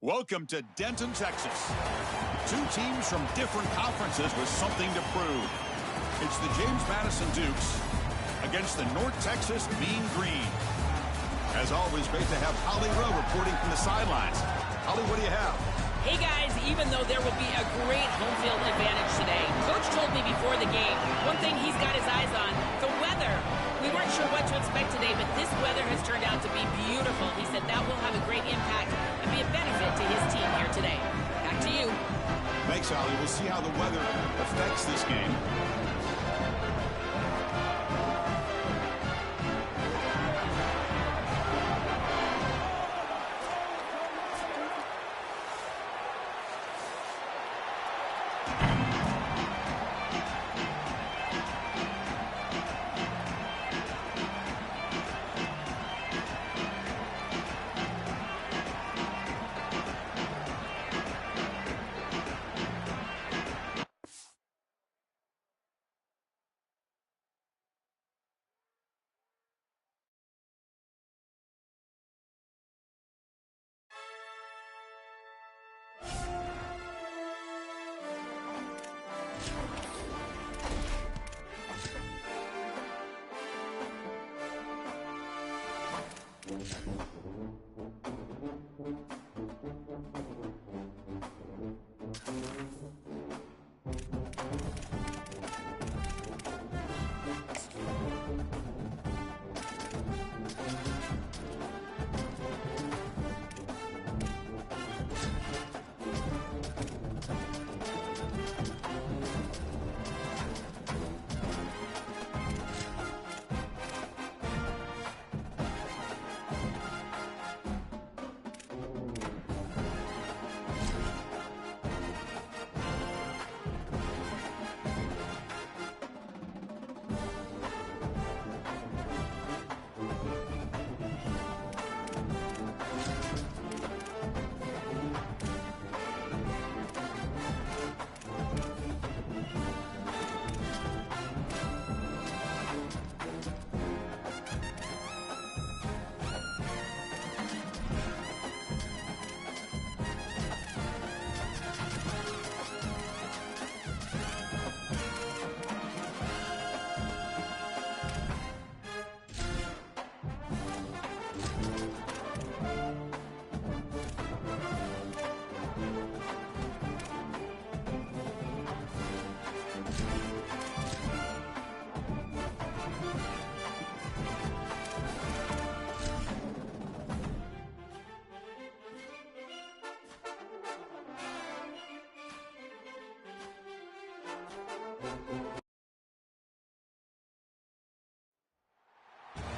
Welcome to Denton, Texas. Two teams from different conferences with something to prove. It's the James Madison Dukes against the North Texas Mean Green. As always, great to have Holly Rowe reporting from the sidelines. Holly, what do you have? Hey guys, even though there will be a great home field advantage today, Coach told me before the game, one thing he's got his eyes on, the weather. We weren't sure what to expect today, but this weather has turned out to be beautiful. He said that will have a great impact and be a benefit to his team here today. Back to you. Thanks, Holly. We'll see how the weather affects this game.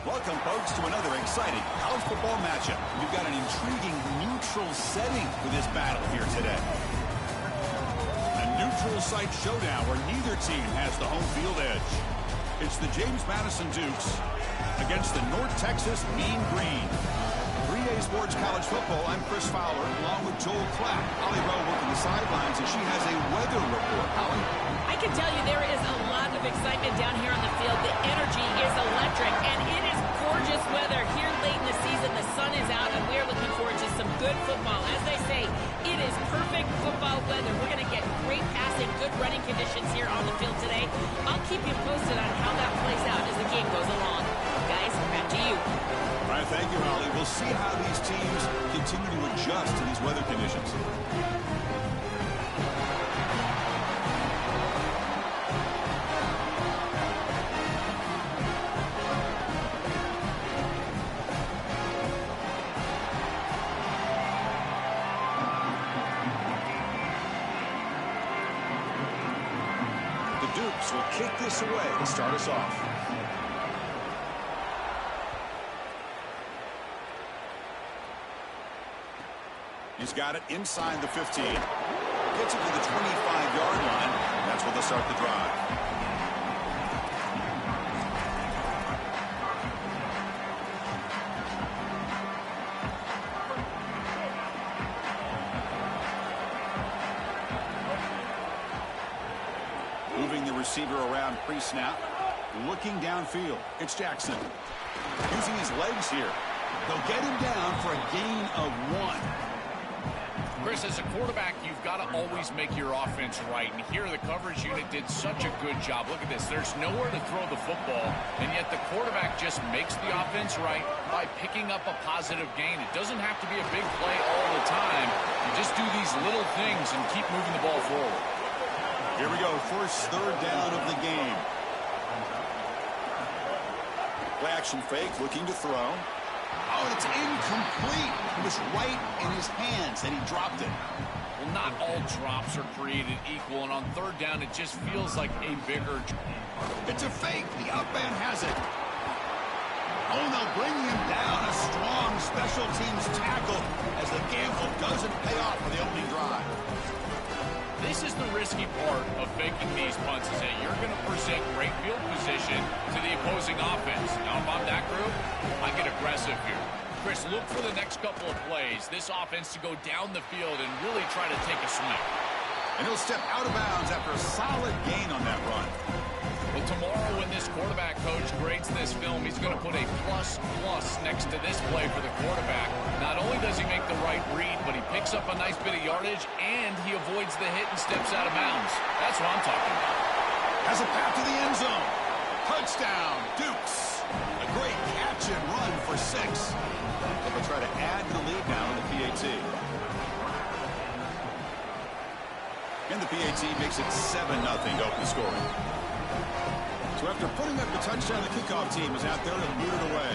Welcome, folks, to another exciting college football matchup. We've got an intriguing neutral setting for this battle here today. A neutral site showdown where neither team has the home field edge. It's the James Madison Dukes against the North Texas Mean Green. 3A Sports College Football, I'm Chris Fowler, along with Joel Clapp. Holly Rowe working the sidelines, and she has a weather report. Holly? I can tell you there is a lot of excitement down here on the field. The energy is electric, and it is gorgeous weather here late in the season. The sun is out, and we are looking forward to some good football. As they say, it is perfect football weather. We're going to get great passing, good running conditions here on the field today. I'll keep you posted on how that plays out as the game goes along. Guys, back to you. All right, thank you, Holly. We'll see how these teams continue to adjust to these weather conditions. Dukes will kick this away to start us off. He's got it inside the 15. Gets it to the 25-yard line. That's where they'll start the drive. Moving the receiver around pre-snap. Looking downfield. It's Jackson. Using his legs here. They'll get him down for a gain of 1. Chris, as a quarterback, you've got to always make your offense right. And here, the coverage unit did such a good job. Look at this. There's nowhere to throw the football, and yet the quarterback just makes the offense right by picking up a positive gain. It doesn't have to be a big play all the time. You just do these little things and keep moving the ball forward. Here we go. First third down of the game. Play action fake, looking to throw. Oh, it's incomplete. It was right in his hands, and he dropped it. Well, not all drops are created equal, and on third down, it just feels like a bigger... It's a fake. The up man has it. Oh, they'll bring him down. A strong special teams tackle as the gamble doesn't pay off for the opening drive. This is the risky part of faking these punts, is that you're going to present great field position to the opposing offense. Now, if I'm that group, I get aggressive here. Chris, look for the next couple of plays, this offense to go down the field and really try to take a swing. And he'll step out of bounds after a solid gain on that run. Well, tomorrow when this quarterback coach grades this film, he's going to put a plus next to this play for the quarterback. Not only does he make the right read, but he picks up a nice bit of yardage, and he avoids the hit and steps out of bounds. That's what I'm talking about. Has a path to the end zone. Touchdown, Dukes. A great catch and run for 6. They'll try to add to the lead now in the PAT. And the PAT makes it 7-0 to open the scoring. So after putting up the touchdown, the kickoff team is out there to boot it away.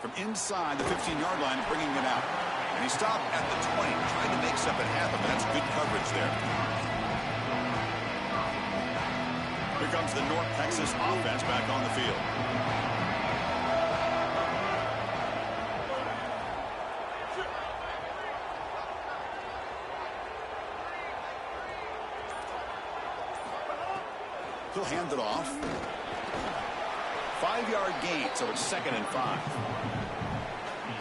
From inside the 15-yard line, bringing it out. And he stopped at the 20, trying to make something happen, but that's good coverage there. Here comes the North Texas offense back on the field. He'll hand it off. 5-yard gain, so it's 2nd and 5.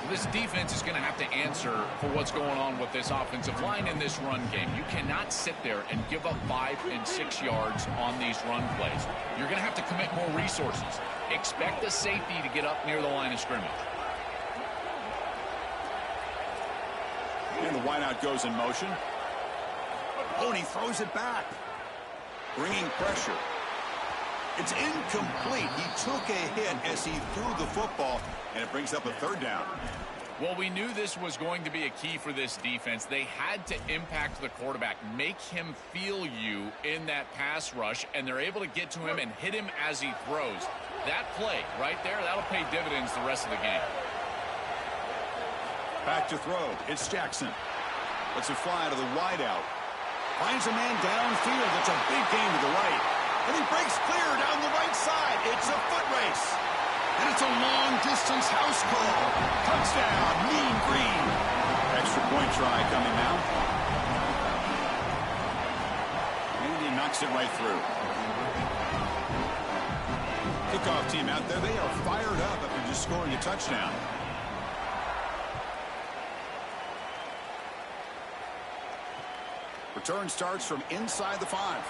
This defense is going to have to answer for what's going on with this offensive line in this run game. You cannot sit there and give up 5 and 6 yards on these run plays. You're going to have to commit more resources. Expect the safety to get up near the line of scrimmage. And the wideout goes in motion. Oh, and he throws it back. Bringing pressure. It's incomplete. He took a hit as he threw the football, and it brings up a 3rd down. Well, we knew this was going to be a key for this defense. They had to impact the quarterback, make him feel you in that pass rush, and they're able to get to him and hit him as he throws. That play right there, that'll pay dividends the rest of the game. Back to throw. It's Jackson. Lets it fly to the wideout. Finds a man downfield. That's a big gain to the right. And he breaks clear down the right side. It's a foot race. And it's a long-distance house call. Touchdown, Mean Green. Extra point try coming now. And he knocks it right through. Kickoff team out there. They are fired up after just scoring a touchdown. Return starts from inside the 5.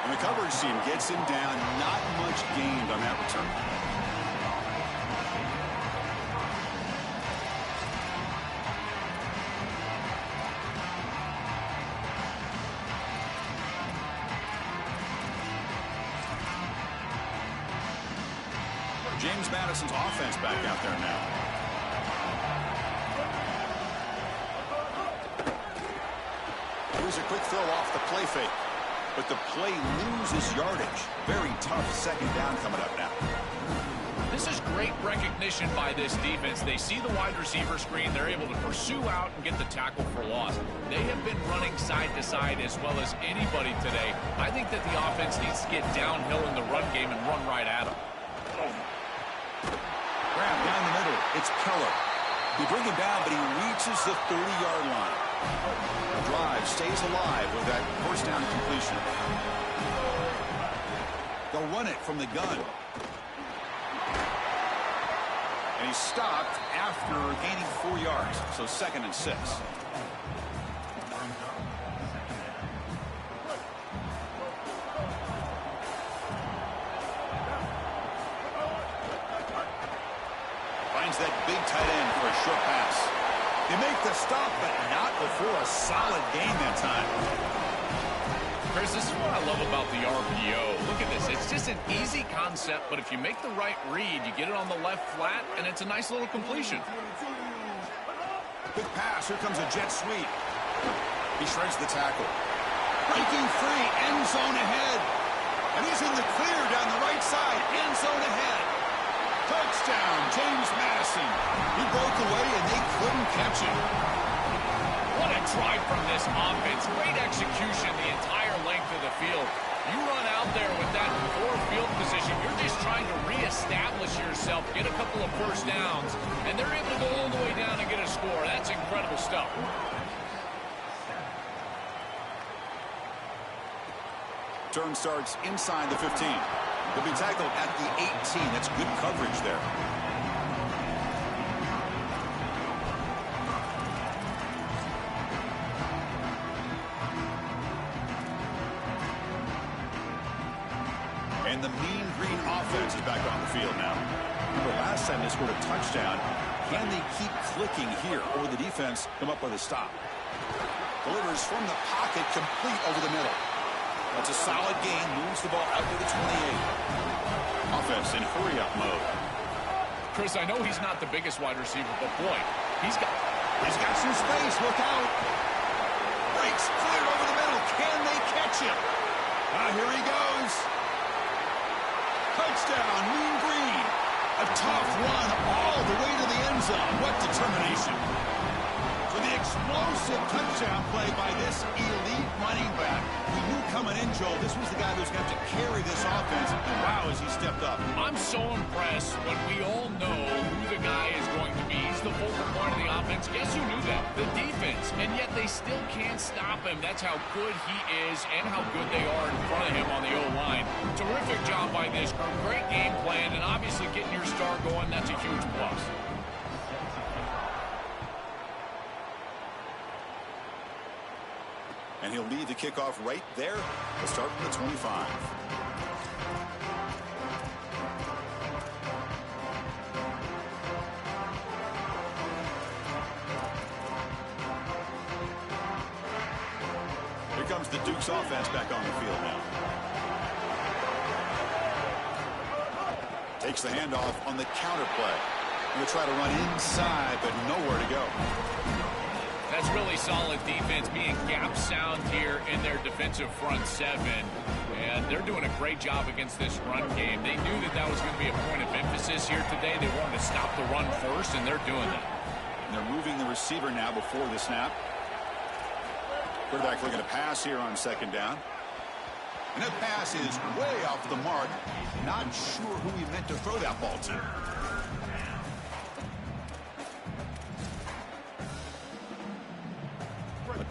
And the coverage team gets him down. Not much gained on that return. James Madison's offense back out there now. Here's a quick throw off the play fake. But the play loses yardage. Very tough 2nd down coming up now. This is great recognition by this defense. They see the wide receiver screen. They're able to pursue out and get the tackle for loss. They have been running side to side as well as anybody today. I think that the offense needs to get downhill in the run game and run right at them. Grab down the middle. It's Keller. They bring him down, but he reaches the 30-yard line. The drive stays alive with that first down completion. They'll run it from the gun. And he's stopped after gaining 4 yards, so 2nd and 6. finds that big tight end for a short pass. They make the stop, but not before a solid gain that time. Chris, this is what I love about the RPO. Look at this. It's just an easy concept, but if you make the right read, you get it on the left flat, and it's a nice little completion. Big pass. Here comes a jet sweep. He shreds the tackle. Breaking free. End zone ahead. And he's in the clear down the right side. End zone ahead. Touchdown, James Madison. He broke away, and they couldn't catch him. What a drive from this offense. Great execution the entire length of the field. You run out there with that poor field position. You're just trying to reestablish yourself, get a couple of first downs, and they're able to go all the way down and get a score. That's incredible stuff. Turn starts inside the 15. He'll be tackled at the 18. That's good coverage there. And the Mean Green offense is back on the field now. Remember, last time they scored a touchdown. Can they keep clicking here, or the defense come up with a stop? Delivers from the pocket, complete over the middle. That's a solid gain. Moves the ball out to the 28. Offense in hurry-up mode. Chris, I know he's not the biggest wide receiver, but boy, he's got some space. Look out. Breaks cleared over the middle. Can they catch him? Here he goes. Touchdown, Mean Green. A tough run all the way to the end zone. What determination. For the explosive touchdown play by this elite running back. We knew coming in, Joel, this was the guy who's going to have to carry this offense. And wow, has he stepped up. I'm so impressed when we all know who the guy is going to be. He's the focal point of the offense. Guess who knew that? The defense. And yet they still can't stop him. That's how good he is and how good they are in front of him on the O-line. Terrific job by this group. Great game plan. And obviously getting your star going, that's a huge plus. And he'll lead the kickoff right there. We'll start from the 25. Here comes the Duke's offense back on the field now. Takes the handoff on the counter play. He'll try to run inside, but nowhere to go. That's really solid defense, being gap sound here in their defensive front seven. And they're doing a great job against this run game. They knew that that was going to be a point of emphasis here today. They wanted to stop the run first, and they're doing that. And they're moving the receiver now before the snap. Quarterback looking to pass here on second down. And that pass is way off the mark. Not sure who he meant to throw that ball to.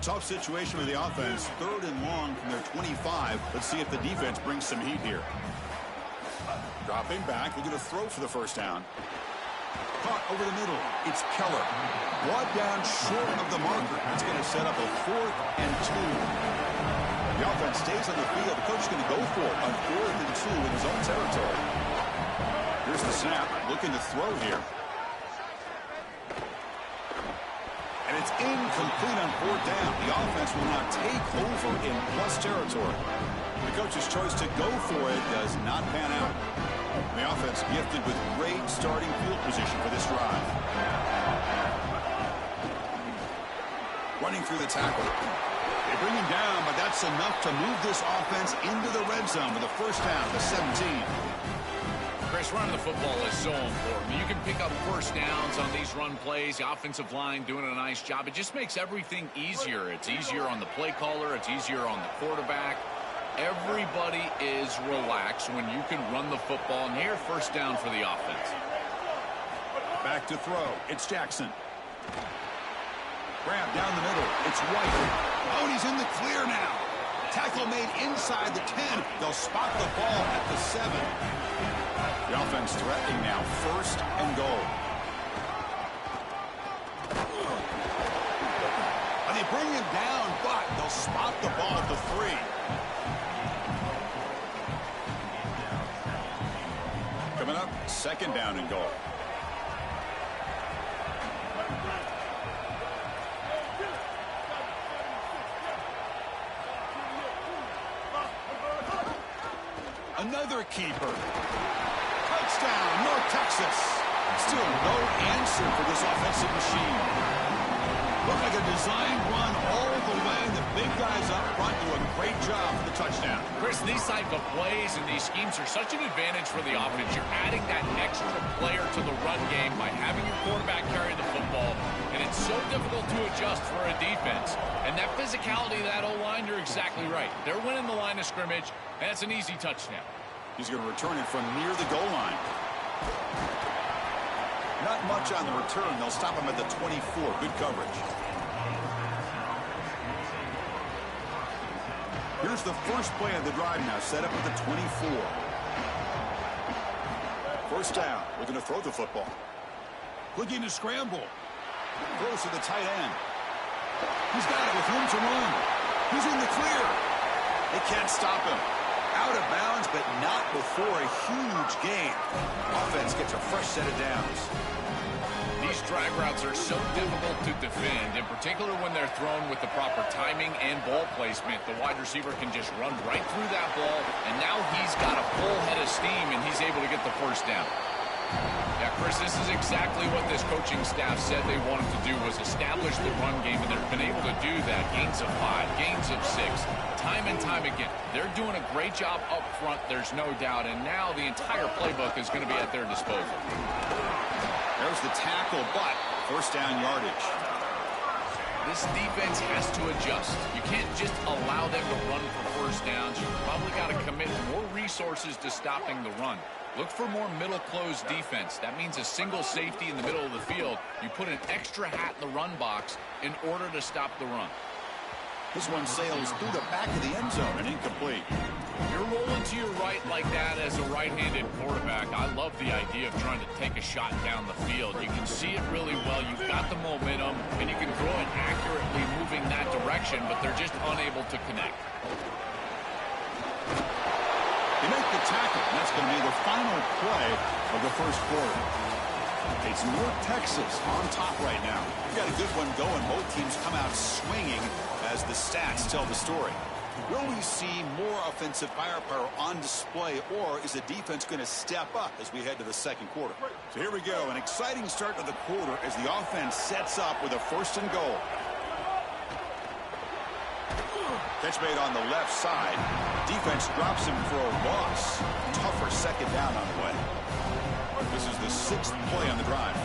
Tough situation with the offense. 3rd and long from their 25. Let's see if the defense brings some heat here. Dropping back. They're going to throw for the first down. Caught over the middle. It's Keller. Brought down short of the marker. It's going to set up a 4th and 2. The offense stays on the field. The coach is going to go for it on 4th and 2 in his own territory. Here's the snap. Looking to throw here. And it's incomplete on 4th down. The offense will not take over in plus territory. The coach's choice to go for it does not pan out. The offense gifted with great starting field position for this drive. Running through the tackle. They bring him down, but that's enough to move this offense into the red zone with a first down to 17. Chris, running the football is so important. You can pick up first downs on these run plays. The offensive line doing a nice job. It just makes everything easier. It's easier on the play caller. It's easier on the quarterback. Everybody is relaxed when you can run the football. And here, first down for the offense. Back to throw. It's Jackson. Grab down the middle. It's White. Oh, and he's in the clear now. Tackle made inside the 10. They'll spot the ball at the 7. The offense threatening now, 1st and goal. And they bring him down, but they'll spot the ball at the 3. Coming up, 2nd down and goal. Another keeper. Touchdown, North Texas. Still no answer for this offensive machine. Looked like a design run all the way. The big guys up front do a great job for the touchdown. Chris, these type of plays and these schemes are such an advantage for the offense. You're adding that extra player to the run game by having your quarterback carry the football, and it's so difficult to adjust for a defense. And that physicality of that O-line, you're exactly right. They're winning the line of scrimmage, and that's an easy touchdown. He's going to return it from near the goal line. Not much on the return. They'll stop him at the 24. Good coverage. Here's the first play of the drive now, set up at the 24. First down. We're going to throw the football. Looking to scramble. Throws to the tight end. He's got it with room to run. He's in the clear. They can't stop him. Out of bounds, but not before a huge gain. Offense gets a fresh set of downs. These drag routes are so difficult to defend, in particular when they're thrown with the proper timing and ball placement. The wide receiver can just run right through that ball, and now he's got a full head of steam, and he's able to get the first down. Yeah, Chris, this is exactly what this coaching staff said they wanted to do, was establish the run game, and they've been able to do that. Gains of 5, gains of 6, time and time again. They're doing a great job up front, there's no doubt, and now the entire playbook is going to be at their disposal. There's the tackle, but first down yardage. This defense has to adjust. You can't just allow them to run for first downs. You've probably got to commit more resources to stopping the run. Look for more middle closed defense. That means a single safety in the middle of the field. You put an extra hat in the run box in order to stop the run. This one sails through the back of the end zone and incomplete. You're rolling to your right like that as a right-handed quarterback. I love the idea of trying to take a shot down the field. You can see it really well. You've got the momentum, and you can throw it accurately moving that direction, but they're just unable to connect. They make the tackle, and that's going to be the final play of the first quarter. It's North Texas on top right now. We've got a good one going. Both teams come out swinging as the stats tell the story. Will we see more offensive firepower on display, or is the defense going to step up as we head to the second quarter? So here we go, an exciting start to the quarter as the offense sets up with a first and goal. Catch made on the left side. Defense drops him for a loss. Tougher second down on the way. This is the 6th play on the drive.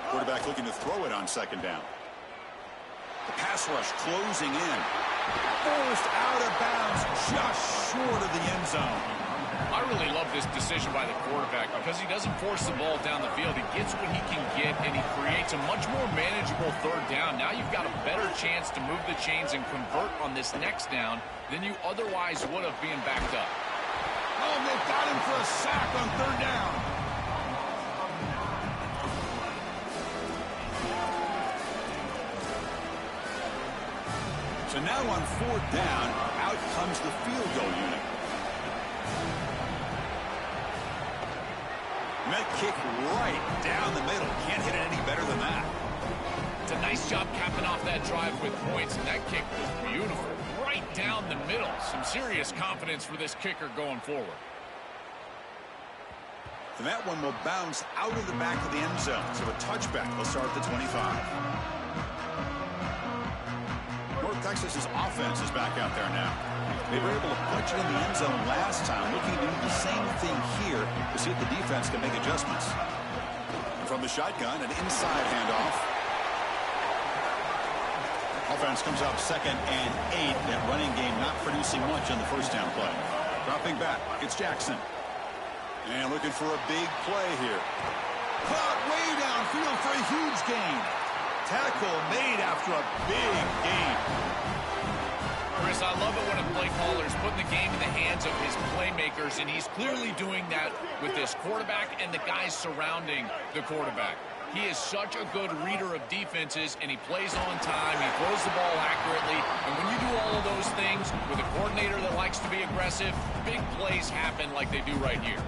Quarterback looking to throw it on second down. The pass rush closing in. Forced out of bounds just short of the end zone. I really love this decision by the quarterback because he doesn't force the ball down the field. He gets what he can get, and he creates a much more manageable third down. Now you've got a better chance to move the chains and convert on this next down than you otherwise would have being backed up. Oh, they've got him for a sack on third down. So now on fourth down, out comes the field goal unit. That kick right down the middle. Can't hit it any better than that. It's a nice job capping off that drive with points, and that kick was beautiful. Right down the middle. Some serious confidence for this kicker going forward. And that one will bounce out of the back of the end zone. So a touchback will start at the 25. North Texas's offense is back out there now. They were able to punch it in the end zone last time, looking to do the same thing here to see if the defense can make adjustments. And from the shotgun, an inside handoff. Offense comes up 2nd and 8. That running game not producing much on the first down play. Dropping back, it's Jackson. And looking for a big play here. Caught way downfield for a huge gain. Tackle made after a big gain. Chris, I love it when a play caller is putting the game in the hands of his playmakers, and he's clearly doing that with this quarterback and the guys surrounding the quarterback. He is such a good reader of defenses, and he plays on time. He throws the ball accurately, and when you do all of those things with a coordinator that likes to be aggressive, big plays happen like they do right here.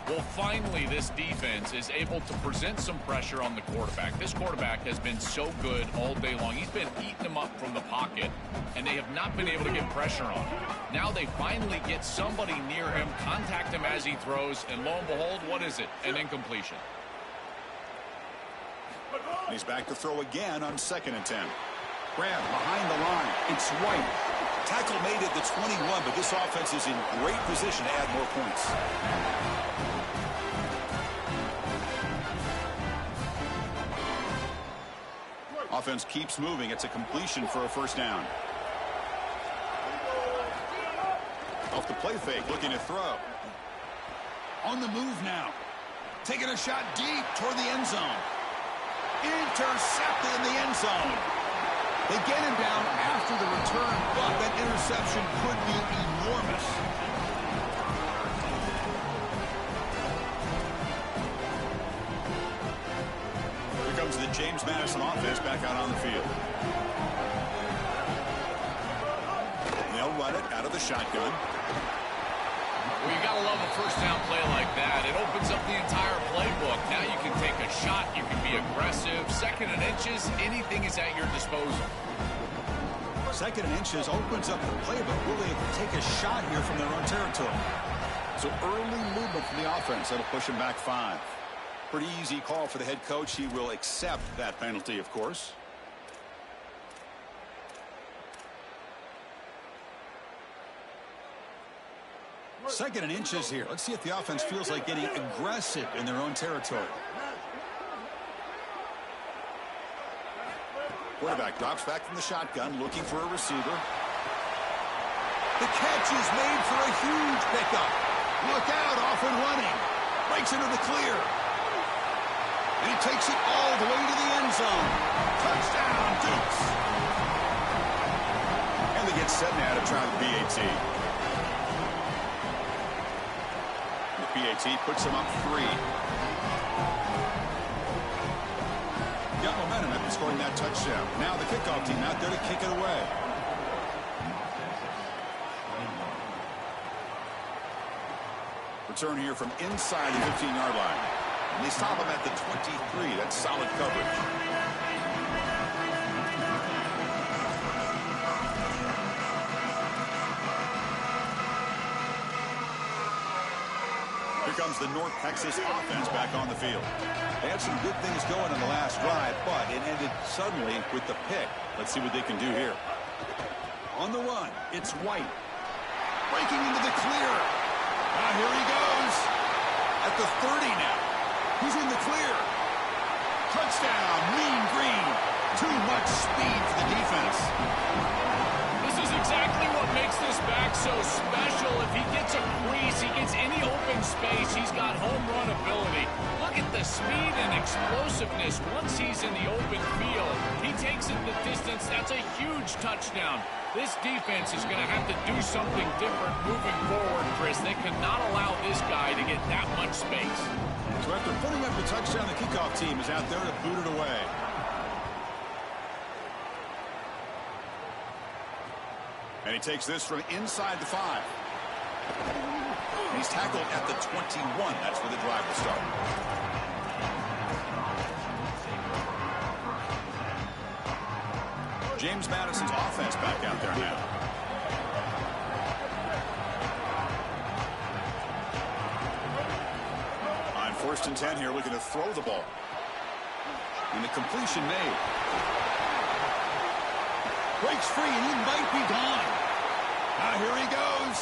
Well, finally, this defense is able to present some pressure on the quarterback. This quarterback has been so good all day long. He's been eating them up from the pocket, and they have not been able to get pressure on him. Now they finally get somebody near him, contact him as he throws, and lo and behold, what is it? An incompletion. He's back to throw again on 2nd and 10. Grab behind the line. It's White. Tackle made at the 21, but this offense is in great position to add more points. Offense keeps moving. It's a completion for a first down. Off the play fake, looking to throw. On the move now. Taking a shot deep toward the end zone. Intercepted in the end zone. They get him down after the return, but that interception could be enormous. Here comes the James Madison offense back out on the field. They'll run it out of the shotgun. Well, you got to love a first down play like that. It opens up the entire playbook. Now you can take a shot. You can be aggressive. 2nd and inches, anything is at your disposal. 2nd and inches opens up the playbook. Will they take a shot here from their own territory? So early movement from the offense. That'll push him back 5. Pretty easy call for the head coach. He will accept that penalty, of course. Second and inches here. Let's see if the offense feels like getting aggressive in their own territory. Quarterback drops back from the shotgun, looking for a receiver. The catch is made for a huge pickup. Look out, off and running. Breaks into the clear. And he takes it all the way to the end zone. Touchdown, Dukes. And they get set now to try the PAT. PAT puts him up 3. Got momentum after scoring that touchdown. Now the kickoff team out there to kick it away. Return here from inside the 15-yard line. And they stop him at the 23. That's solid coverage. Here comes the North Texas offense back on the field. They had some good things going on the last drive, but it ended suddenly with the pick. Let's see what they can do here. On the run, it's White. Breaking into the clear. Now here he goes. At the 30 now. He's in the clear. Touchdown, Mean Green. Too much speed for the defense. This is exactly what makes this back so special. If he gets a crease, he gets any open space, he's got home run ability. Look at the speed and explosiveness once he's in the open field. He takes it the distance. That's a huge touchdown. This defense is going to have to do something different moving forward, Chris. They cannot allow this guy to get that much space. So after putting up the touchdown, the kickoff team is out there to boot it away. And he takes this from inside the 5. And he's tackled at the 21. That's where the drive will start. James Madison's offense back out there now. On 1st and 10 here, looking to throw the ball. And the completion made. Breaks free, and he might be gone. Now here he goes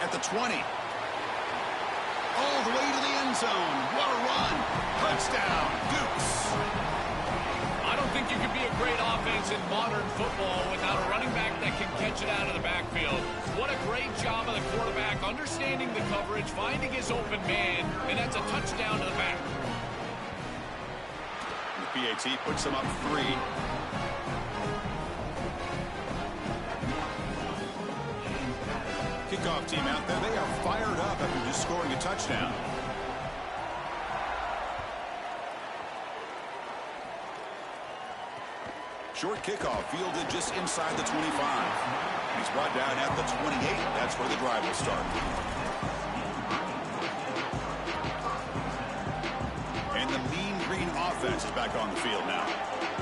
at the 20. All the way to the end zone. What a run. Touchdown, Dukes. I don't think you can be a great offense in modern football without a running back that can catch it out of the backfield. What a great job of the quarterback understanding the coverage, finding his open man, and that's a touchdown to the back. The PAT puts him up 3. Kickoff team out there. They are fired up after just scoring a touchdown. Short kickoff fielded just inside the 25. He's brought down at the 28. That's where the drive will start. back on the field now.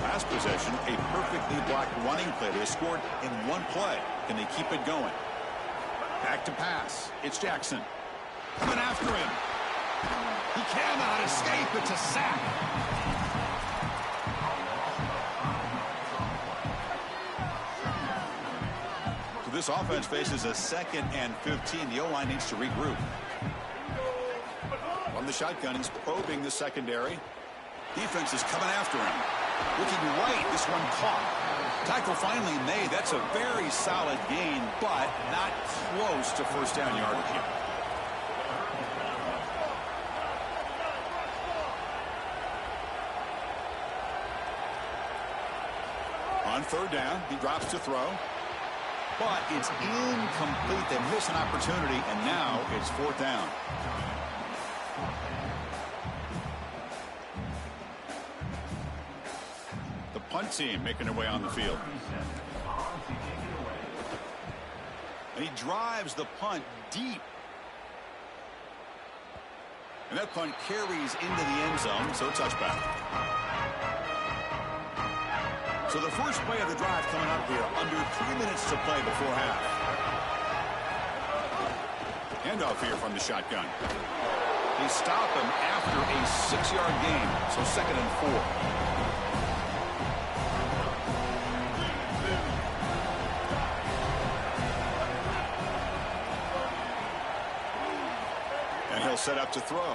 Last possession, a perfectly blocked running play. They scored in one play. Can they keep it going? Back to pass. It's Jackson. Coming after him. He cannot escape. It's a sack. So this offense faces a 2nd and 15. The O-line needs to regroup. From the shotgun, he's probing the secondary. Defense is coming after him. Looking right, this one caught. Tackle finally made. That's a very solid gain, but not close to first down yardage here. On 3rd down, he drops to throw. But it's incomplete. They miss an opportunity, and now it's 4th down. Punt team making their way on the field. And he drives the punt deep. And that punt carries into the end zone, so touchback. So the first play of the drive coming up here, under 3 minutes to play before half. Handoff here from the shotgun. They stop him after a 6-yard gain, so 2nd and 4. Set up to throw.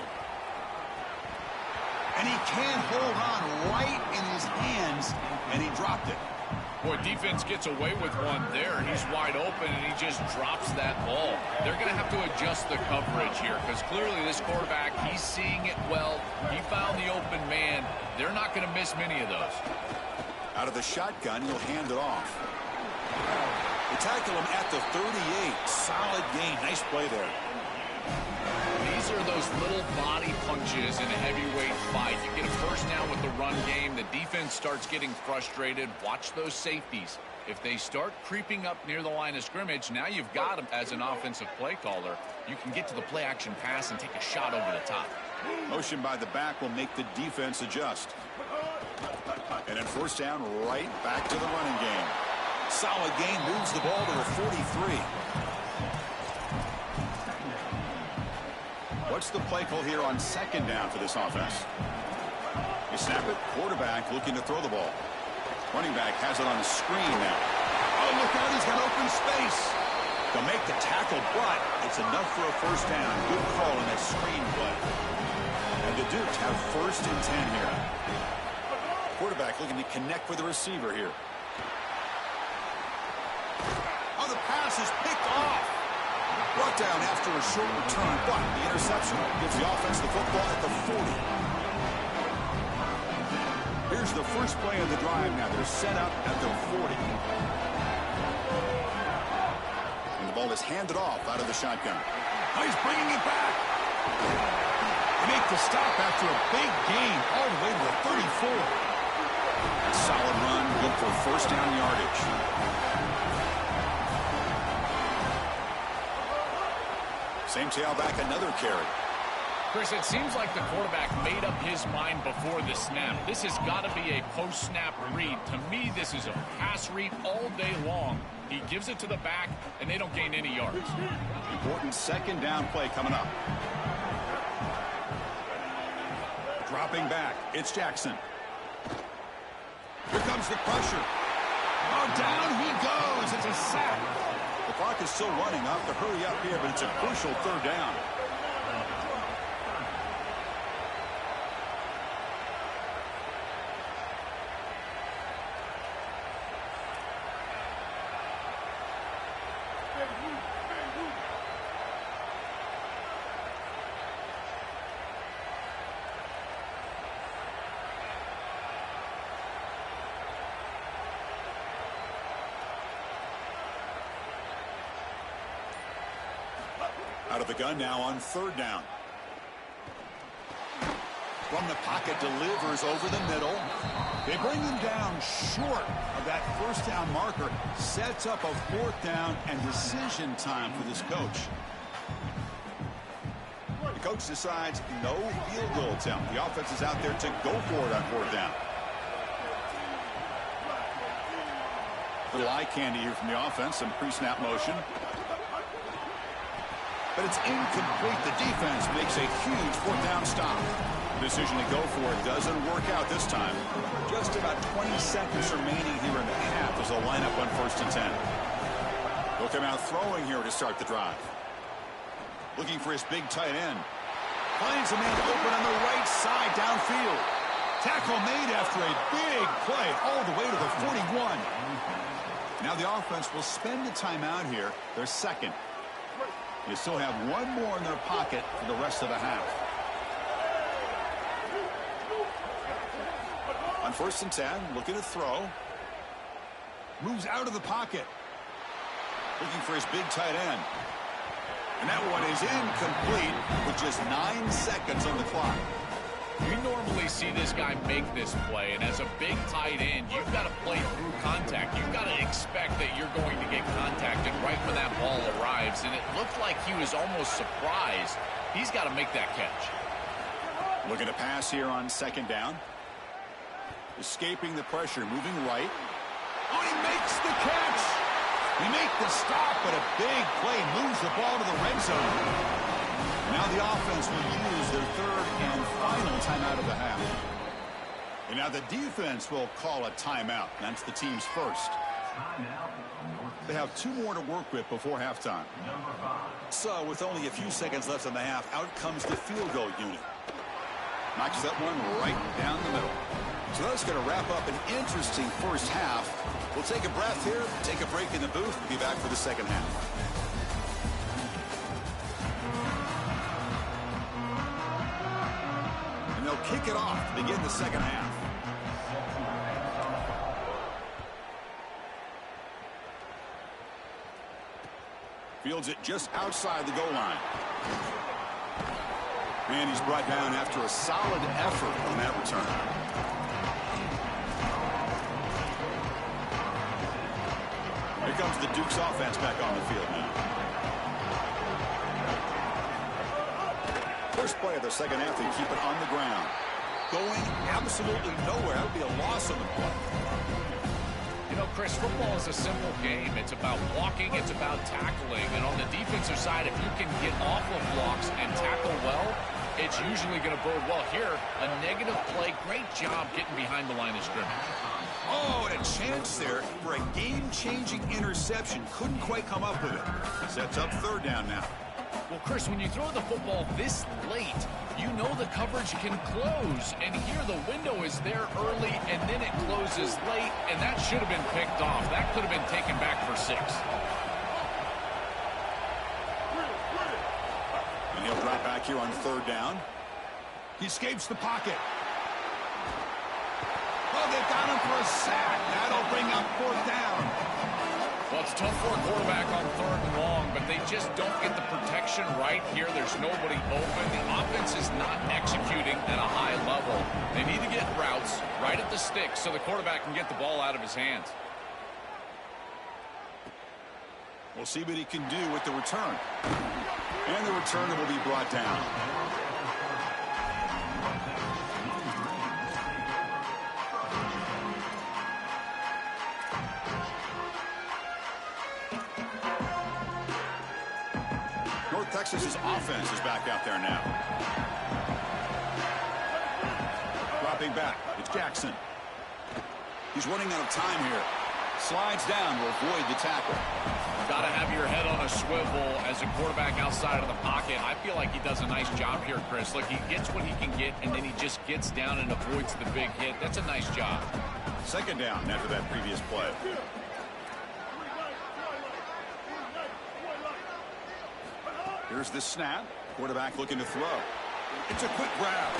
And he can't hold on right in his hands, and he dropped it. Boy, defense gets away with one there. He's wide open, and he just drops that ball. They're going to have to adjust the coverage here because clearly this quarterback, he's seeing it well. He found the open man. They're not going to miss many of those. Out of the shotgun, he'll hand it off. They tackle him at the 38. Solid gain. Nice play there. These are those little body punches in a heavyweight fight. You get a first down with the run game. The defense starts getting frustrated. Watch those safeties. If they start creeping up near the line of scrimmage, now you've got them as an offensive play caller. You can get to the play-action pass and take a shot over the top. Motion by the back will make the defense adjust. And then first down, right back to the running game. Solid gain, moves the ball to the 43. What's the play call here on 2nd down for this offense? You snap it, quarterback looking to throw the ball. Running back has it on the screen now. Oh, look out, he's got open space. They'll make the tackle, but it's enough for a first down. Good call in that screen play. And the Dukes have 1st and 10 here. Quarterback looking to connect with the receiver here. Oh, the pass is picked off. Brought down after a short return, but the interception gives the offense the football at the 40. Here's the first play of the drive now. They're set up at the 40. And the ball is handed off out of the shotgun. Oh, he's bringing it back. They make the stop after a big gain all the way to the 34. A solid run, good for first down yardage. Same tailback, another carry. Chris, it seems like the quarterback made up his mind before the snap. This has got to be a post-snap read. To me, this is a pass read all day long. He gives it to the back, and they don't gain any yards. Important 2nd down play coming up. Dropping back, it's Jackson. Here comes the pressure. Oh, down he goes. It's a sack. The clock is still running. I'll have to hurry up here, but it's a crucial 3rd down. Out of the gun now on 3rd down. From the pocket, delivers over the middle. They bring him down short of that first down marker. Sets up a 4th down and decision time for this coach. The coach decides no field goal attempt. The offense is out there to go for it on 4th down. Little eye candy here from the offense. Some pre-snap motion. But it's incomplete. The defense makes a huge 4th down stop. The decision to go for it doesn't work out this time. Just about 20 seconds remaining here in the half as they'll line up on 1st and 10. They'll come out throwing here to start the drive. Looking for his big tight end. Finds a man open on the right side downfield. Tackle made after a big play all the way to the 41. Now the offense will spend a timeout here. Their second. They still have one more in their pocket for the rest of the half. On 1st and 10, looking to throw. Moves out of the pocket. Looking for his big tight end. And that one is incomplete with just 9 seconds on the clock. We normally see this guy make this play, and as a big tight end, you've got to play through contact. You've got to expect that you're going to get contacted right when that ball arrives, and it looked like he was almost surprised. He's got to make that catch. Looking to pass here on 2nd down. Escaping the pressure, moving right. Oh, he makes the catch! They make the stop, but a big play moves the ball to the red zone. Now the offense will use their 3rd and final timeout of the half. And now the defense will call a timeout. That's the team's first. They have 2 more to work with before halftime. So with only a few seconds left in the half, out comes the field goal unit. Knocks that one right down the middle. So that's going to wrap up an interesting first half. We'll take a breath here, take a break in the booth, and be back for the second half. And they'll kick it off to begin the second half. Fields it just outside the goal line. And he's brought down after a solid effort on that return. Here comes the Duke's offense back on the field now. First play of the second half, they keep it on the ground. Going absolutely nowhere. That would be a loss on the play. You know, Chris, football is a simple game. It's about blocking. It's about tackling. And on the defensive side, if you can get off of blocks and tackle well, it's usually going to bode well. Here, a negative play. Great job getting behind the line of scrimmage. Oh, and a chance there for a game-changing interception. Couldn't quite come up with it. Sets up 3rd down now. Well, Chris, when you throw the football this late, you know the coverage can close. And here the window is there early, and then it closes late, and that should have been picked off. That could have been taken back for 6. And he'll drop back here on 3rd down. He escapes the pocket. Oh, they've got him for a sack. That'll bring up 4th down. Well, it's tough for a quarterback on 3rd and long, but they just don't get the protection right here. There's nobody open. The offense is not executing at a high level. They need to get routes right at the sticks so the quarterback can get the ball out of his hands. We'll see what he can do with the return. And the returner will be brought down. North Texas's offense is back out there now. Dropping back, it's Jackson. He's running out of time here. Slides down to avoid the tackle. Got to have your head on a swivel as a quarterback outside of the pocket. I feel like he does a nice job here, Chris. Look, he gets what he can get, and then he just gets down and avoids the big hit. That's a nice job. 2nd down after that previous play. Here's the snap. Quarterback looking to throw. It's a quick grab.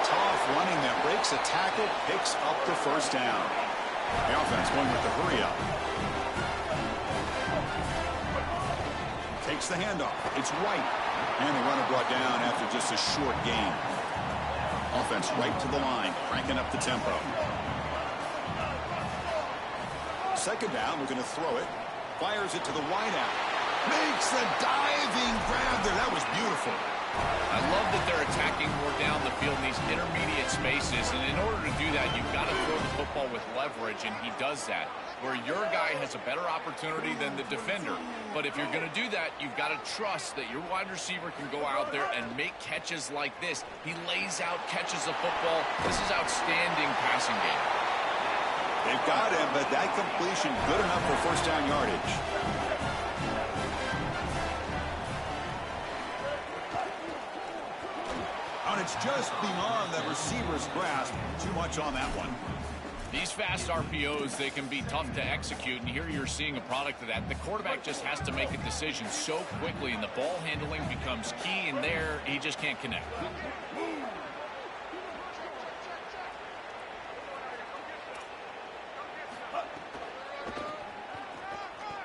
Tough running that breaks a tackle, picks up the 1st down. The offense going with the hurry up. Takes the handoff. It's White. And the runner brought down after just a short gain. Offense right to the line, cranking up the tempo. 2nd down, we're going to throw it. Fires it to the wideout. Makes the diving grab there. That was beautiful. I love that they're attacking more down the field in these intermediate spaces, and in order to do that, you've got to throw the football with leverage, and he does that, where your guy has a better opportunity than the defender. But if you're going to do that, you've got to trust that your wide receiver can go out there and make catches like this. He lays out, catches the football. This is outstanding passing game. They've got him, but that completion good enough for first down yardage. And it's just beyond the receiver's grasp. Too much on that one. These fast RPOs, they can be tough to execute, and here you're seeing a product of that. The quarterback just has to make a decision so quickly, and the ball handling becomes key, and there he just can't connect.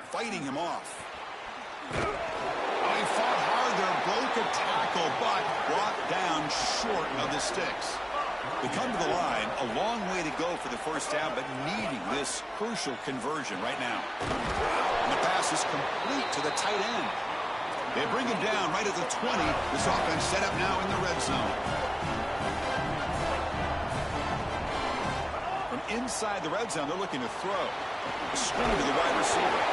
Fighting him off. He fought hard there, broke a tackle, but brought down short of the sticks. They come to the line, a long way to go for the first down, but needing this crucial conversion right now. And the pass is complete to the tight end. They bring him down right at the 20. This offense set up now in the red zone. From inside the red zone, they're looking to throw. A screen to the wide receiver.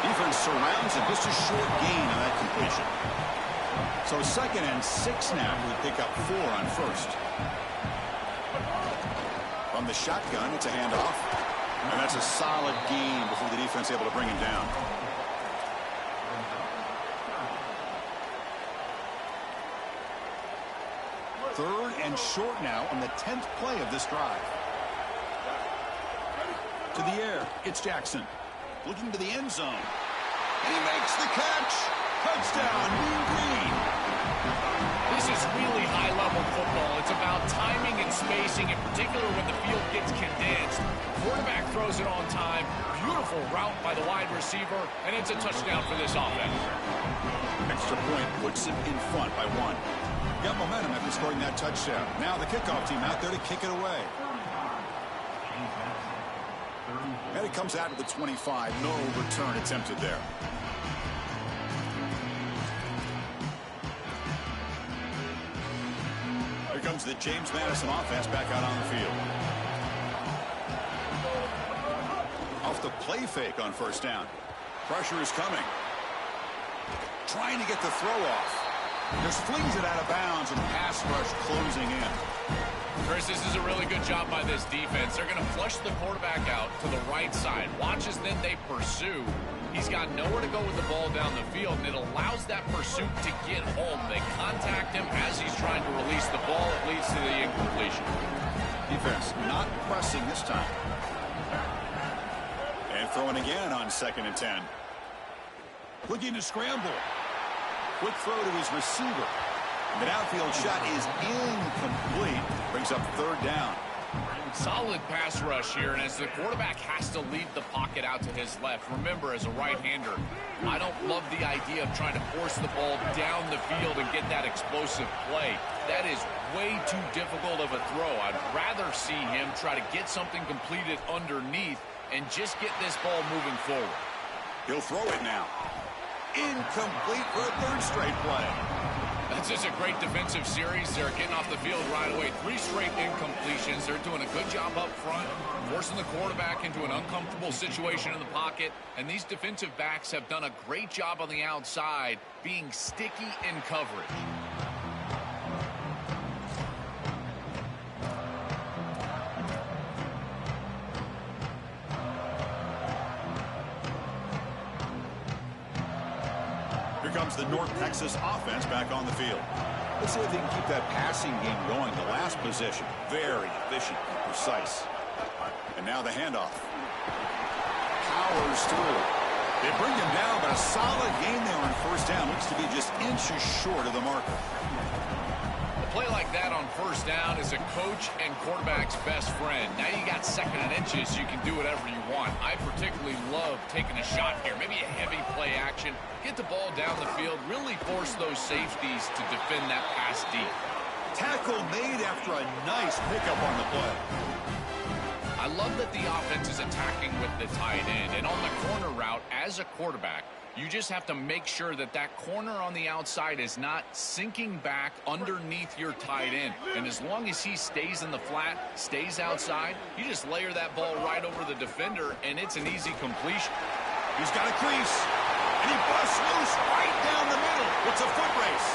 Defense surrounds him. Just a short gain on that completion. So 2nd and 6 now. We pick up 4 on first. From the shotgun, it's a handoff. And that's a solid gain before the defense able to bring him down. Third and short now on the 10th play of this drive. To the air, it's Jackson. Looking to the end zone. And he makes the catch. Touchdown, Mean Green. This is really high-level football. It's about timing and spacing, in particular when the field gets condensed. Quarterback throws it on time. Beautiful route by the wide receiver, and it's a touchdown for this offense. Extra point puts him in front by 1. Got momentum after scoring that touchdown. Now the kickoff team out there to kick it away. And it comes out to the 25. No return attempted there. Here comes the James Madison offense back out on the field. Off the play fake on first down. Pressure is coming. Trying to get the throw off. Just flings it out of bounds, and pass rush closing in. Chris, this is a really good job by this defense. They're going to flush the quarterback out to the right side. Watch as then they pursue. He's got nowhere to go with the ball down the field, and it allows that pursuit to get home. They contact him as he's trying to release the ball. It leads to the incompletion. Defense not pressing this time. And throwing again on 2nd and 10. Looking to scramble. Quick throw to his receiver. The downfield shot is incomplete. Brings up 3rd down. Solid pass rush here, and as the quarterback has to leave the pocket out to his left, remember, as a right-hander, I don't love the idea of trying to force the ball down the field and get that explosive play. That is way too difficult of a throw. I'd rather see him try to get something completed underneath and just get this ball moving forward. He'll throw it now. Incomplete for a 3rd straight play. That's just a great defensive series. They're getting off the field right away. 3 straight incompletions. They're doing a good job up front, forcing the quarterback into an uncomfortable situation in the pocket. And these defensive backs have done a great job on the outside, being sticky in coverage. Here comes the North Texas offense back on the field. Let's see if they can keep that passing game going. The last possession, very efficient and precise. And now the handoff. Powers through. They bring him down, but a solid gain there on first down. Looks to be just inches short of the marker. A play like that on first down is a coach and quarterback's best friend. Now you got 2nd and inches, you can do whatever you want. I particularly love taking a shot here, maybe a heavy play action, get the ball down the field, really force those safeties to defend that pass deep. Tackle made after a nice pickup on the play. I love that the offense is attacking with the tight end, and on the corner route, as a quarterback, You just have to make sure that that corner on the outside is not sinking back underneath your tight end. And as long as he stays in the flat, stays outside, you just layer that ball right over the defender, and it's an easy completion. He's got a crease, and he busts loose right down the middle. It's a foot race.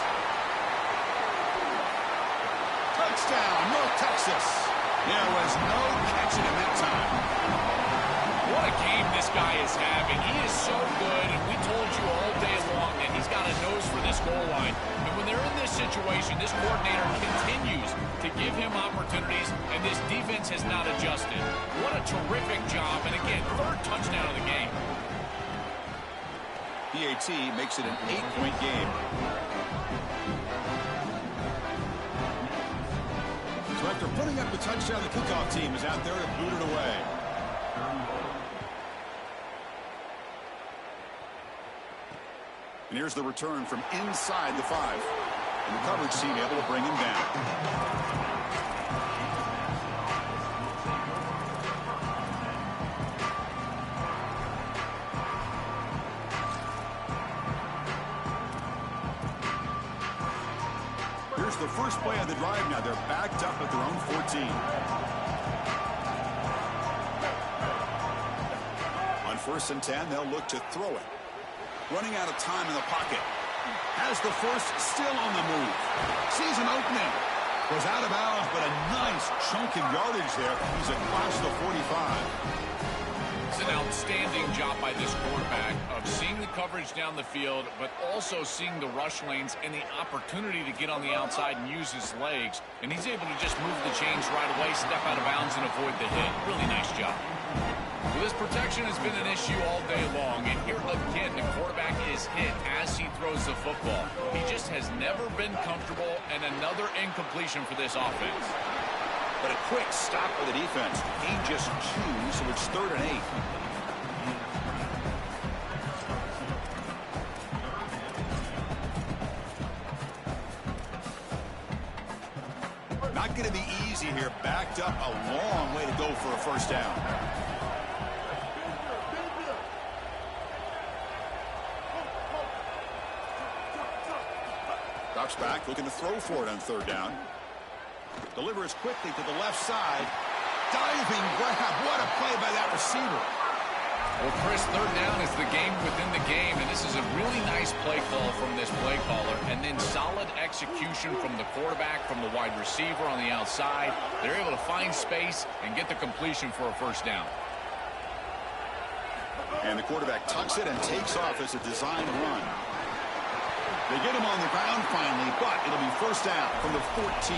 Touchdown, North Texas. There was no catching him that time. What a game this guy is having. He is so good, and we told you all day long that he's got a nose for this goal line. And when they're in this situation, this coordinator continues to give him opportunities, and this defense has not adjusted. What a terrific job, and again, third touchdown of the game. PAT makes it an 8-point game. So after putting up the touchdown, the kickoff team is out there to boot it away. And here's the return from inside the 5. And the coverage team able to bring him down. Here's the first play of the drive now. They're backed up at their own 14. On 1st and 10, they'll look to throw it. Running out of time in the pocket. Has the first, still on the move. Sees an opening. Was out of bounds, but a nice chunk of yardage there. He's across the 45. It's an outstanding job by this quarterback of seeing the coverage down the field, but also seeing the rush lanes and the opportunity to get on the outside and use his legs. And he's able to just move the chains right away, step out of bounds, and avoid the hit. Really nice job. Well, this protection has been an issue all day long, and here again, the quarterback is hit as he throws the football. He just has never been comfortable, and another incompletion for this offense. But a quick stop for the defense. He just 2, so it's 3rd and 8. Not going to be easy here. Backed up a long way to go for a first down. Drops back, looking to throw for it on 3rd down. Delivers quickly to the left side. Diving grab. What a play by that receiver. Well, Chris, 3rd down is the game within the game, and this is a really nice play call from this play caller, and then solid execution from the quarterback, from the wide receiver on the outside. They're able to find space and get the completion for a first down. And the quarterback tucks it and takes off as a design run. They get him on the ground finally, but it'll be first down from the 14.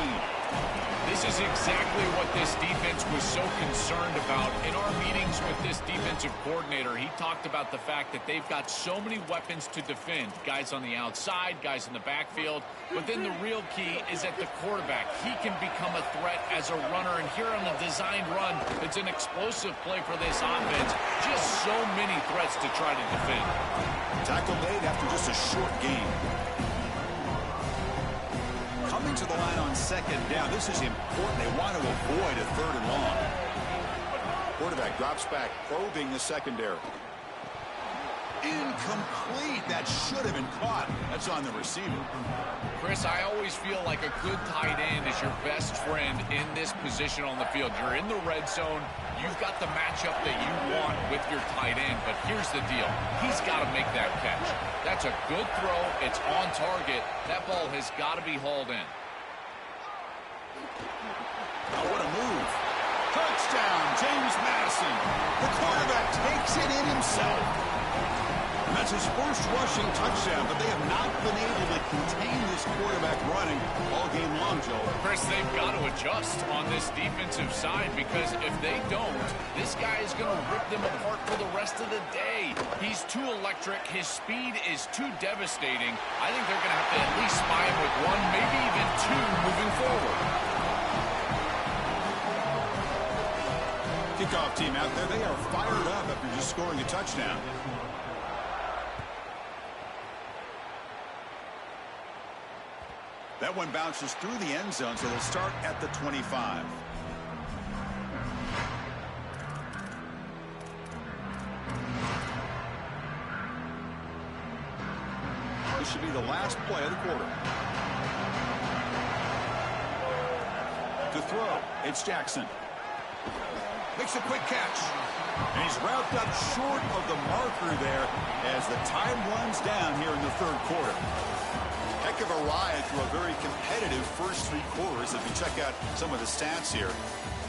This is exactly what this defense was so concerned about. In our meetings with this defensive coordinator, he talked about the fact that they've got so many weapons to defend. Guys on the outside, guys in the backfield. But then the real key is at the quarterback. He can become a threat as a runner. And here on the designed run, it's an explosive play for this offense. Just so many threats to try to defend. Tackle made after just a short game. Coming to the line on 2nd down. This is important. They want to avoid a 3rd and long. Quarterback drops back, probing the secondary. Incomplete. That should have been caught. That's on the receiver. Chris, I always feel like a good tight end is your best friend in this position on the field. You're in the red zone. You've got the matchup that you want with your tight end. But here's the deal. He's got to make that catch. That's a good throw. It's on target. That ball has got to be hauled in. Oh, what a move. Touchdown, James Madison. The quarterback takes it in himself. And that's his first rushing touchdown, but they have not been able to contain this quarterback running all game long, Joe. Chris, they've got to adjust on this defensive side, because if they don't, this guy is going to rip them apart for the rest of the day. He's too electric. His speed is too devastating. I think they're going to have to at least spy him with 1, maybe even 2 moving forward. Kickoff team out there. They are fired up after just scoring a touchdown. That one bounces through the end zone, so they'll start at the 25. should be the last play of the quarter. To throw, it's Jackson. Makes a quick catch. And he's wrapped up short of the marker there as the time runs down here in the third quarter. Heck of a ride through a very competitive first three quarters. If you check out some of the stats here,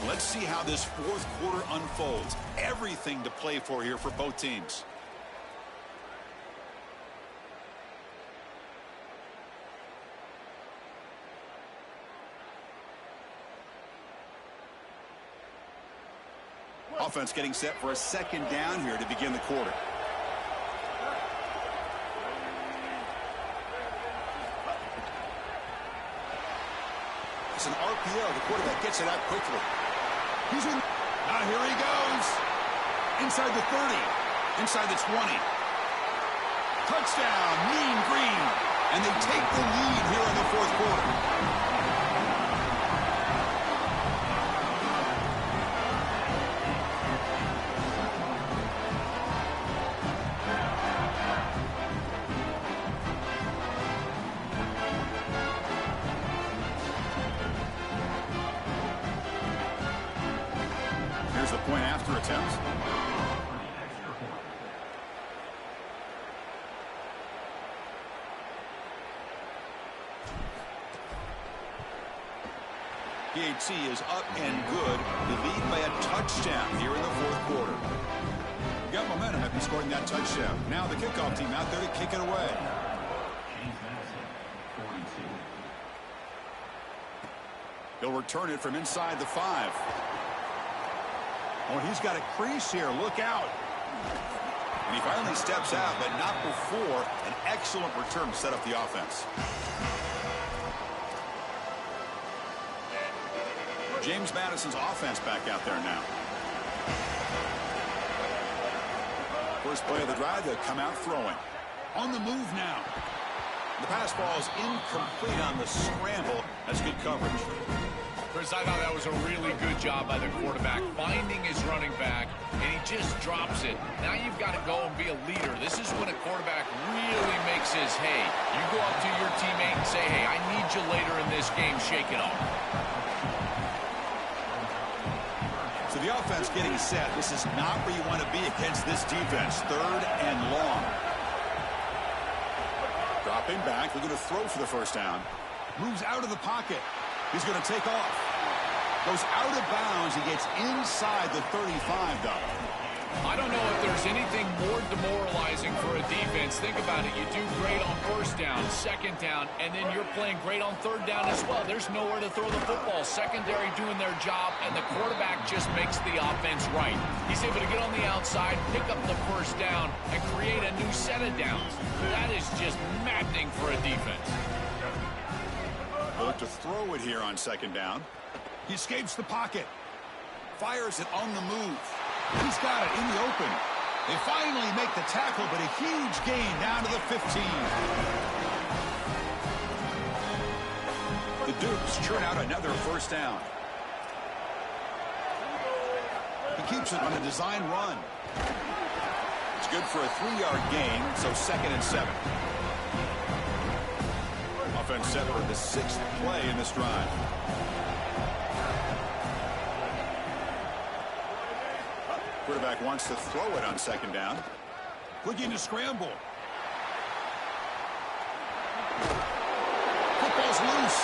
let's see how this fourth quarter unfolds. Everything to play for here for both teams. Offense getting set for a second down here to begin the quarter. It's an RPO. The quarterback gets it out quickly. He's in. Now here he goes. Inside the 30. Inside the 20. Touchdown, Mean Green. And they take the lead here in the fourth quarter. Here's the point after attempt. PAT is up and good. The lead by a touchdown here in the fourth quarter. Got momentum after scoring that touchdown. Now the kickoff team out there to kick it away. He'll return it from inside the 5. Oh, he's got a crease here. Look out. And he finally steps out, but not before an excellent return to set up the offense. James Madison's offense back out there now. First play of the drive, they'll come out throwing. On the move now. The pass ball is incomplete on the scramble. That's good coverage. Chris, I thought that was a really good job by the quarterback, finding his running back, and he just drops it. Now you've got to go and be a leader. This is when a quarterback really makes his hay. You go up to your teammate and say, hey, I need you later in this game. Shake it off. So the offense getting set. This is not where you want to be against this defense. Third and long. Dropping back, looking to throw for the first down. Moves out of the pocket. He's going to take off. Goes out of bounds. He gets inside the 35, though. I don't know if there's anything more demoralizing for a defense. Think about it. You do great on first down, second down, and then you're playing great on third down as well. There's nowhere to throw the football. Secondary doing their job, and the quarterback just makes the offense right. He's able to get on the outside, pick up the first down, and create a new set of downs. That is just maddening for a defense. Look to throw it here on second down. He escapes the pocket. Fires it on the move. He's got it in the open. They finally make the tackle, but a huge gain down to the 15. The Dukes churn out another first down. He keeps it on a design run. It's good for a 3-yard gain, so 2nd and 7. Offense set for the 6th play in this drive. Quarterback wants to throw it on second down. Looking to scramble. Football's loose.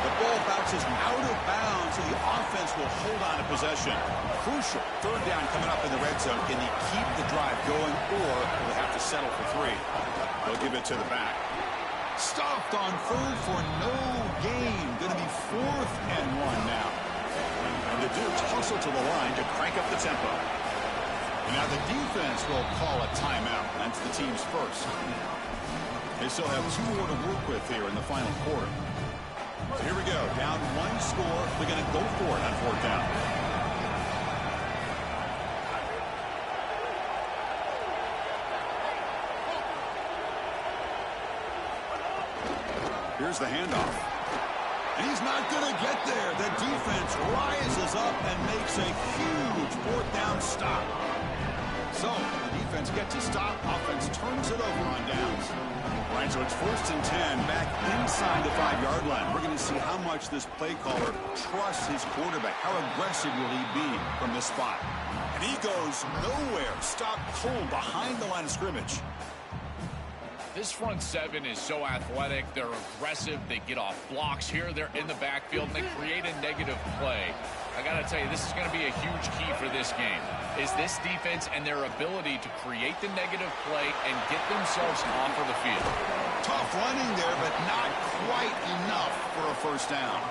The ball bounces out of bounds, so the offense will hold on to possession. Crucial. Third down coming up in the red zone. Can he keep the drive going, or will they have to settle for 3? They'll give it to the back. Stuffed on third for no gain. Going to be 4th and 1 now. And the Dukes hustle to the line to crank up the tempo. And now the defense will call a timeout. That's the team's first. They still have 2 more to work with here in the final quarter. So here we go. Down 1 score. They're going to go for it on 4th down. Here's the handoff. And he's not going to get there. The defense rises up and makes a huge 4th down stop. So the defense gets a stop. Offense turns it over on downs. All right, so it's 1st and 10 back inside the 5-yard line. We're going to see how much this play caller trusts his quarterback. How aggressive will he be from this spot? And he goes nowhere. Stop cold behind the line of scrimmage. This front seven is so athletic. They're aggressive. They get off blocks here. They're in the backfield, and they create a negative play. I got to tell you, this is going to be a huge key for this game, is this defense and their ability to create the negative play and get themselves off of the field. Tough running there, but not quite enough for a first down.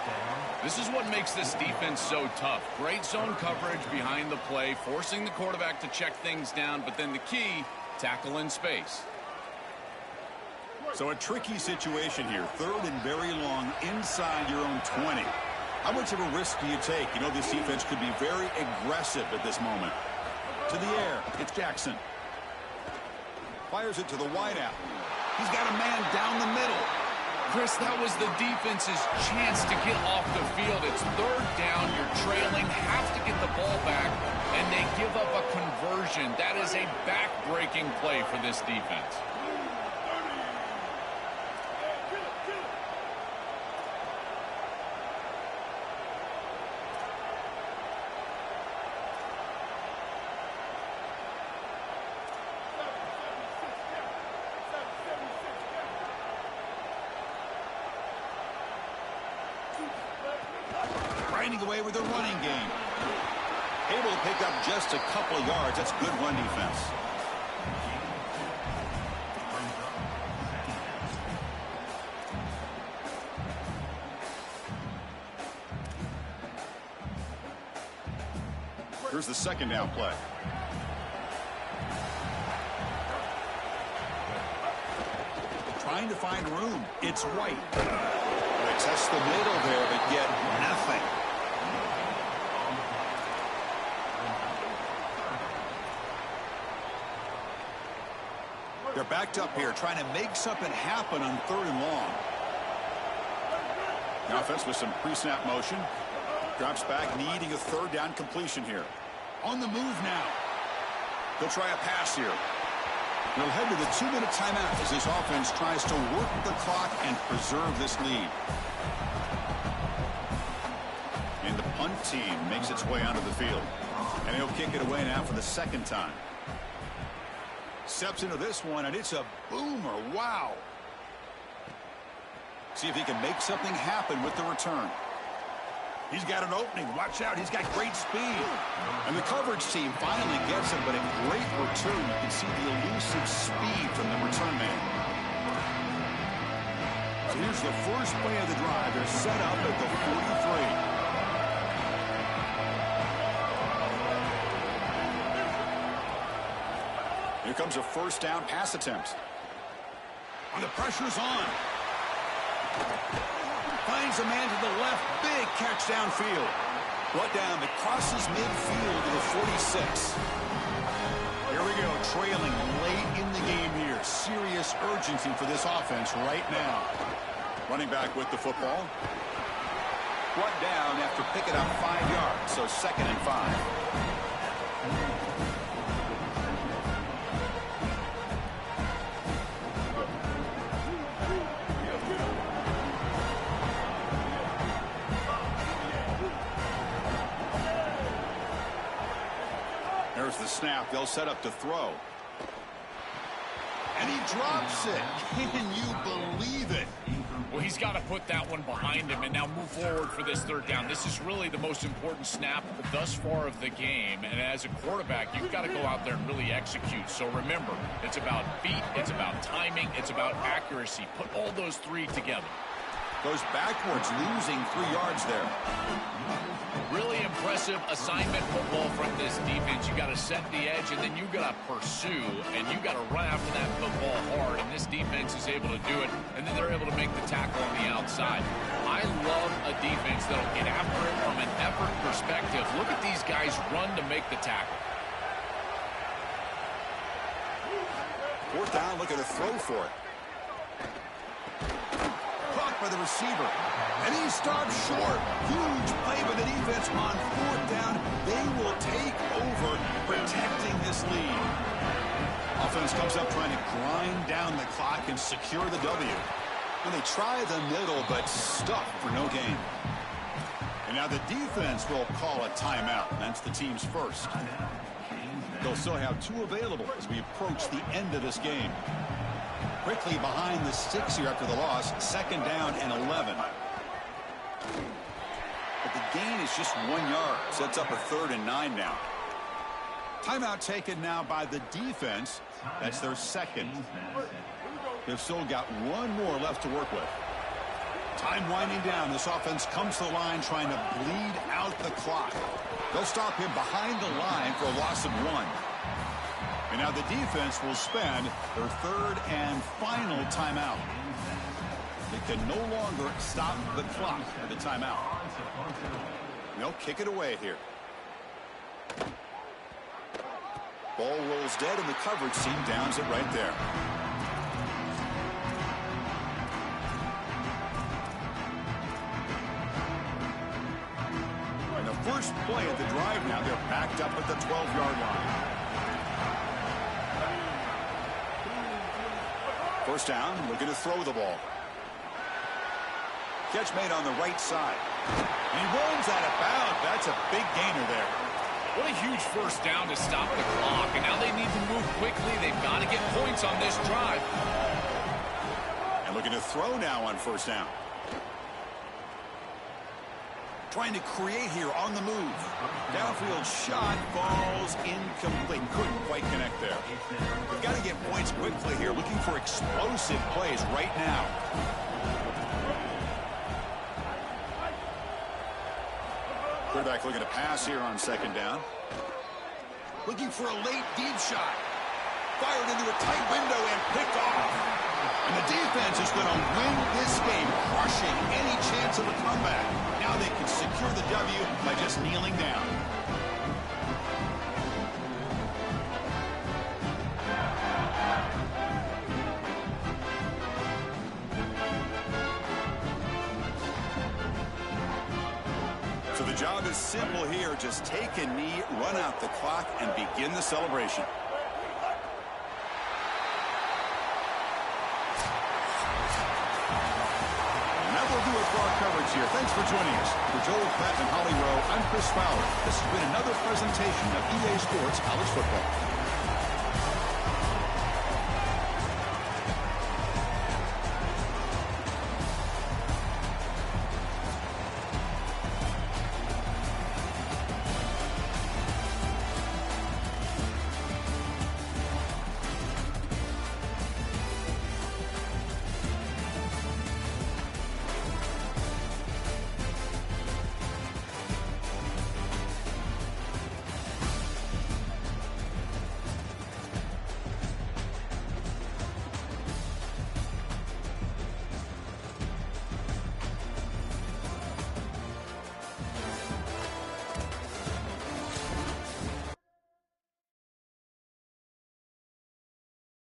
This is what makes this defense so tough. Great zone coverage behind the play, forcing the quarterback to check things down, but then the key, tackle in space. So a tricky situation here. 3rd and very long inside your own 20. How much of a risk do you take? You know, this defense could be very aggressive at this moment. To the air, it's Jackson. Fires it to the wideout. He's got a man down the middle. Chris, that was the defense's chance to get off the field. It's 3rd down, you're trailing, have to get the ball back, and they give up a conversion. That is a back-breaking play for this defense. Away with the running game. Able to pick up just a couple of yards. That's good run defense. Here's the 2nd down play. Trying to find room. It's White. They test the middle there, but get nothing. They're backed up here, trying to make something happen on 3rd and long. The offense with some pre-snap motion. Drops back, needing a 3rd down completion here. On the move now. They'll try a pass here. They'll head to the 2-minute timeout as this offense tries to work the clock and preserve this lead. And the punt team makes its way onto the field. And he'll kick it away now for the 2nd time. Steps into this one, and it's a boomer. Wow. See if he can make something happen with the return. He's got an opening. Watch out. He's got great speed. And the coverage team finally gets him, but a great return. You can see the elusive speed from the return man. So here's the first play of the drive. They're set up at the 43. Here comes a 1st down pass attempt. And the pressure's on. Finds a man to the left. Big catch downfield. Brought down. It crosses midfield to the 46. Here we go. Trailing late in the game here. Serious urgency for this offense right now. Running back with the football. Brought down after picking up 5 yards. So 2nd and 5. There's the snap. They'll set up to throw. And he drops it. Can you believe it? Well, he's got to put that one behind him and now move forward for this 3rd down. This is really the most important snap thus far of the game. And as a quarterback, you've got to go out there and really execute. So remember, it's about feet, it's about timing, it's about accuracy. Put all those 3 together. Goes backwards, losing 3 yards there. Really impressive assignment football from this defense. You got to set the edge, and then you got to pursue, and you got to run after that football hard. And this defense is able to do it, and then they're able to make the tackle on the outside. I love a defense that'll get after it from an effort perspective. Look at these guys run to make the tackle. 4th down, look at a throw for it. Caught by the receiver. And he stops short. Huge play by the defense on 4th down. They will take over, protecting this lead. defense comes up trying to grind down the clock and secure the W. And they try the middle, but stuck for no gain. And now the defense will call a timeout. That's the team's first. They'll still have 2 available as we approach the end of this game. Quickly behind the sticks here after the loss. 2nd down and 11. But the gain is just 1 yard. Sets up a 3rd and 9 now. Timeout taken now by the defense. That's their second. They've still got 1 more left to work with. Time winding down. This offense comes to the line trying to bleed out the clock. They'll stop him behind the line for a loss of 1. And now the defense will spend their 3rd and final timeout. They can no longer stop the clock at the timeout. They'll kick it away here. Ball rolls dead, and the coverage team downs it right there. And the first play of the drive now, they're backed up at the 12-yard line. First down, looking to throw the ball. Catch made on the right side. And he runs out of bounds. That's a big gainer there. What a huge first down to stop the clock. And now they need to move quickly. They've got to get points on this drive. And looking to throw now on first down. Trying to create here on the move. Downfield shot falls incomplete. Couldn't quite connect there. We've got to get points quickly here. Looking for explosive plays right now. Quarterback looking to pass here on 2nd down. Looking for a late deep shot. Fired into a tight window and picked off. And the defense is going to win this game, crushing any chance of a comeback. Now they can secure the W by just kneeling down. So the job is simple here. Just take a knee, run out the clock, and begin the celebration. And that will do it for our coverage here. Thanks for joining us. For Joel Platt and Holly Rowe, I'm Chris Fowler. This has been another presentation of EA Sports College Football.